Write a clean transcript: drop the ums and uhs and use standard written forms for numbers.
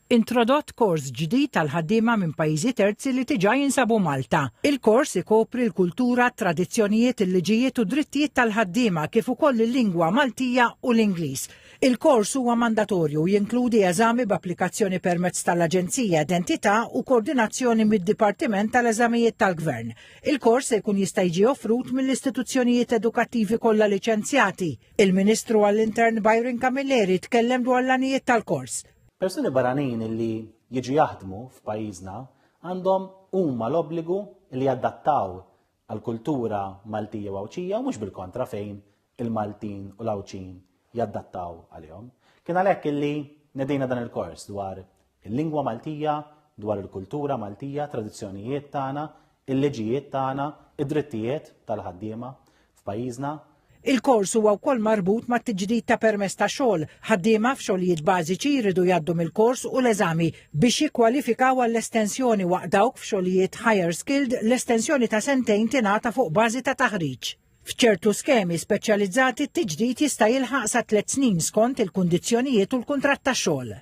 introdott kors ġdid tal-ħaddiema minn pajjiżi terzi li diġà jinsabu Malta. Il-kors ikopri l-kultura, tradizzjonijiet, il-liġijiet u drittijiet tal-ħaddiema kif ukoll il-lingwa Maltija u l-Ingliż. Il-kors huwa mandatorju jinkludi eżami b'applikazzjoni permezz tal-Aġenzija Identità u koordinazzjoni mid-Dipartiment tal-Eżamijiet tal-Gvern. Il-kors se jkun jista' jiġi offrut mill-istituzzjonijiet edukattivi kollha liċenzjati. Il-Ministru għall-Intern Byron Camilleri tkellem dwar l-għanijiet tal-kors. Persuni barranin li jiġu jaħdmu f'pajjiżna għandhom huma l-obbligu li jadattaw għall-kultura Maltija u Awċija u mhux bil-kontra fejn il-Maltin u l-Awċin jaddattaw għalihom. Kien għalhekk illi nedejna dan il-kors dwar il-lingwa Maltija, dwar il-kultura Maltija, tradizzjonijiet tagħna, il-liġijiet tagħna, id-drittijiet tal-ħaddiema f'pajjiżna. Il-kors huwa wkoll marbut mat tiġdid ta' permess ta' xogħol. Ħaddiema f'xogħlijiet bażiċi jridu jgħaddu mill-kors u l-eżami biex jikkwalifikaw għall-estensjoni waqt dawk f'xogħlijiet higher skilled l-estensjoni ta' sentejn tingħata fuq bażi ta' taħriġ. F'ċertu skemi speċjalizzati t-tiġdid jista' jilħaq sa 3 snin skont il-kundizzjonijiet u l-kuntratt tax-xogħol.